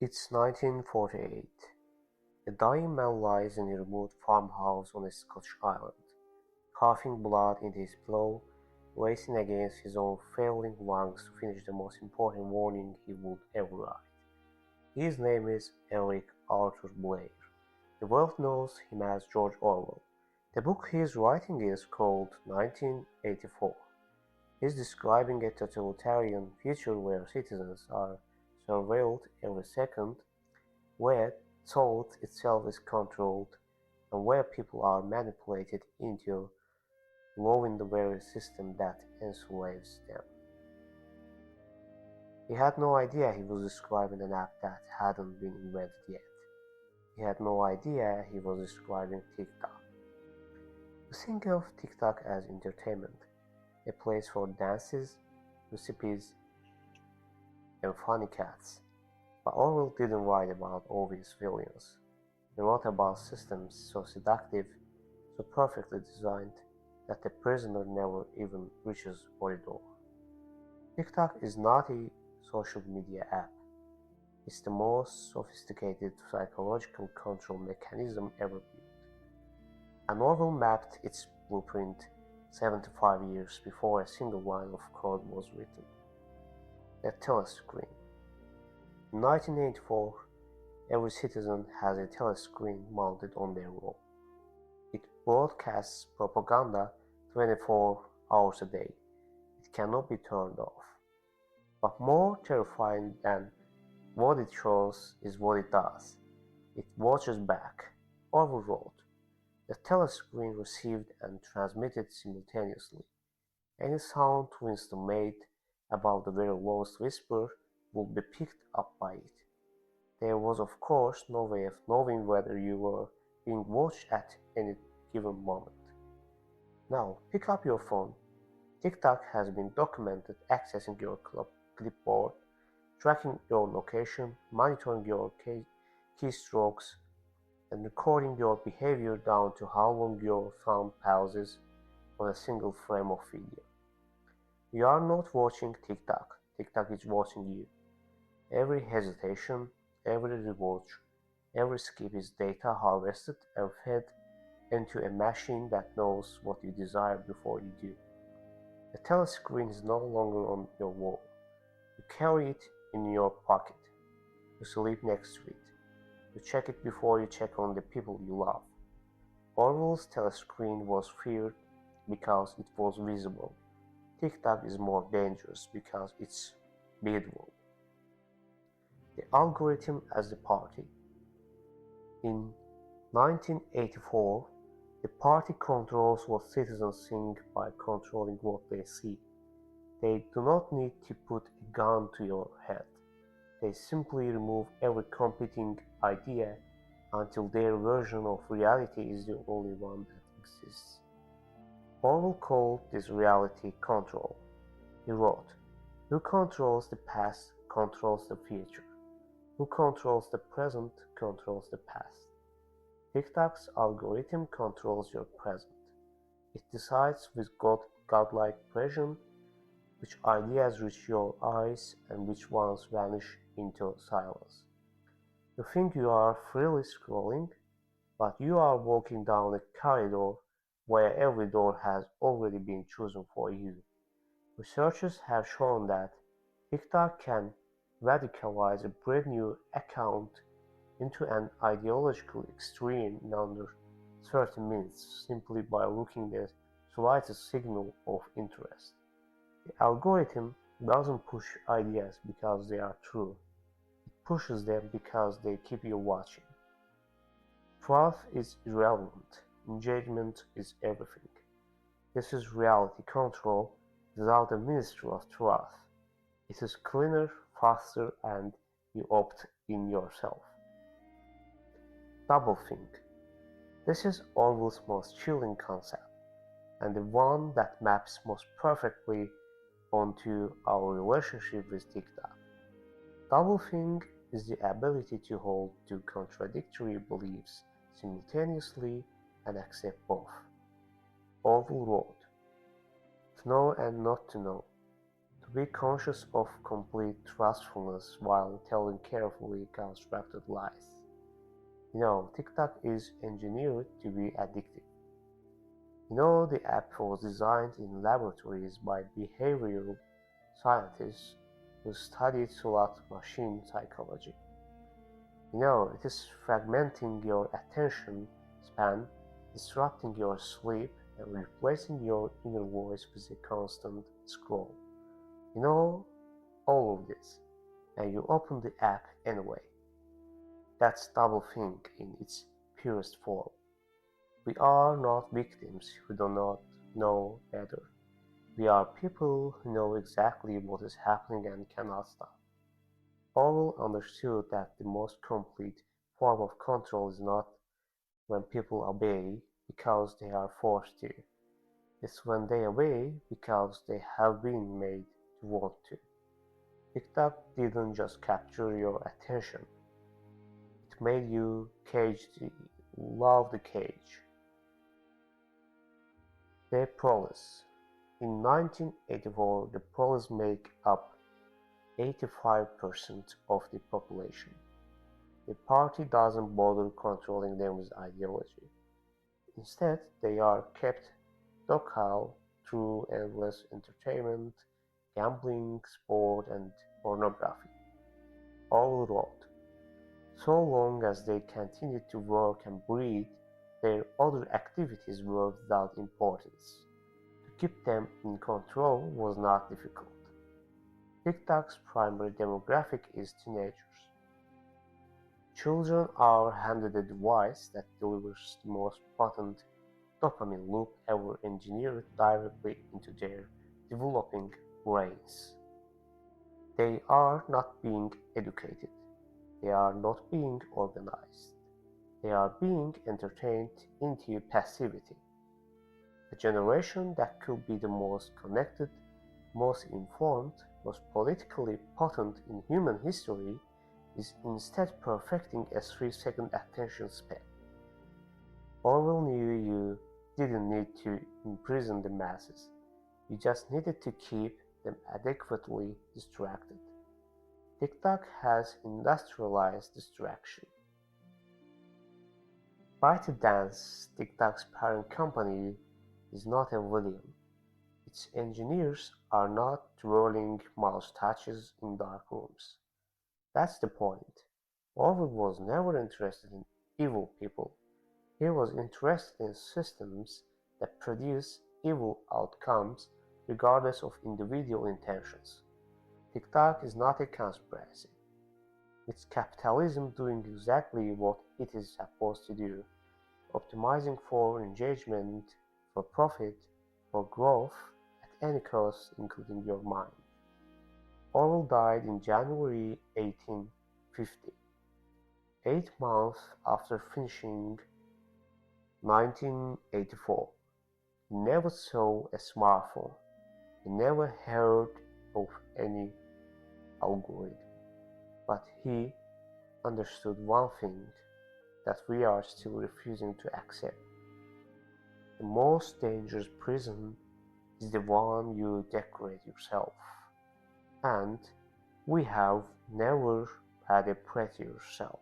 It's 1948. A dying man lies in a remote farmhouse on a Scotch island, coughing blood into his pillow, racing against his own failing lungs to finish the most important warning he would ever write. His name is Eric Arthur Blair. The world knows him as George Orwell. The book he is writing is called 1984. He's describing a totalitarian future where citizens are surveilled every second, where thought itself is controlled, and where people are manipulated into loving the very system that enslaves them. He had no idea he was describing an app that hadn't been invented yet. He had no idea he was describing TikTok. We think of TikTok as entertainment, a place for dances, recipes, and funny cats. But Orwell didn't write about obvious villains. He wrote about systems so seductive, so perfectly designed, that the prisoner never even reaches for the door. TikTok is not a social media app. It's the most sophisticated psychological control mechanism ever built. And Orwell mapped its blueprint 75 years before a single line of code was written. The telescreen. In 1984, every citizen has a telescreen mounted on their wall. It broadcasts propaganda 24 hours a day. It cannot be turned off. But more terrifying than what it shows is what it does. It watches back. Orwell wrote, "The telescreen received and transmitted simultaneously. Any sound Winston made, above the very lowest whisper, would be picked up by it. There was of course no way of knowing whether you were being watched at any given moment. Now pick up your phone. TikTok has been documented accessing your clipboard, tracking your location, monitoring your keystrokes, and recording your behavior down to how long your thumb pauses on a single frame of video. You are not watching TikTok. TikTok is watching you. Every hesitation, every rewatch, every skip is data harvested and fed into a machine that knows what you desire before you do. The telescreen is no longer on your wall. You carry it in your pocket. You sleep next to it. You check it before you check on the people you love. Orwell's telescreen was feared because it was visible. TikTok is more dangerous because it's biddable. The algorithm as the party. In 1984, the party controls what citizens think by controlling what they see. They do not need to put a gun to your head. They simply remove every competing idea until their version of reality is the only one that exists. Orwell called this reality control. He wrote, "Who controls the past controls the future. Who controls the present controls the past." TikTok's algorithm controls your present. It decides with godlike precision which ideas reach your eyes and which ones vanish into silence. You think you are freely scrolling, but you are walking down a corridor where every door has already been chosen for you. Researchers have shown that TikTok can radicalize a brand new account into an ideological extreme in under 30 minutes simply by looking at the slightest signal of interest. The algorithm doesn't push ideas because they are true. It pushes them because they keep you watching. Truth is irrelevant. Engagement is everything. This is reality control without the Ministry of Truth. It is cleaner, faster, and you opt in yourself. Doublethink. This is Orwell's most chilling concept, and the one that maps most perfectly onto our relationship with TikTok. Doublethink is the ability to hold two contradictory beliefs simultaneously and accept both. Orwell wrote, "To know and not to know, to be conscious of complete trustfulness while telling carefully constructed lies. TikTok is engineered to be addictive. The app was designed in laboratories by behavioral scientists who studied slot machine psychology. It is fragmenting your attention span, disrupting your sleep, and replacing your inner voice with a constant scroll. You know all of this, and you open the app anyway. That's doublethink in its purest form. We are not victims who do not know better. We are people who know exactly what is happening and cannot stop. Orwell understood that the most complete form of control is not when people obey because they are forced to. It's when they obey because they have been made to want to. TikTok didn't just capture your attention, it made you love the cage. The police. In 1984, the police make up 85% of the population. The party doesn't bother controlling them with ideology. Instead, they are kept docile through endless entertainment, gambling, sport, and pornography. All wrote, so long as they continued to work and breathe, their other activities were without importance. To keep them in control was not difficult. TikTok's primary demographic is teenagers. Children are handed a device that delivers the most potent dopamine loop ever engineered directly into their developing brains. They are not being educated. They are not being organized. They are being entertained into passivity. A generation that could be the most connected, most informed, most politically potent in human history is instead perfecting a 3-second attention span. Orwell knew you didn't need to imprison the masses, you just needed to keep them adequately distracted. TikTok has industrialized distraction. ByteDance, TikTok's parent company, is not a villain. Its engineers are not twirling mouse touches in dark rooms. That's the point. Orwell was never interested in evil people. He was interested in systems that produce evil outcomes regardless of individual intentions. TikTok is not a conspiracy. It's capitalism doing exactly what it is supposed to do, optimizing for engagement, for profit, for growth, at any cost, including your mind. Orwell died in January 1850, 8 months after finishing 1984. He never saw a smartphone. He never heard of any algorithm. But he understood one thing that we are still refusing to accept. The most dangerous prison is the one you decorate yourself. And we have never had a prettier self.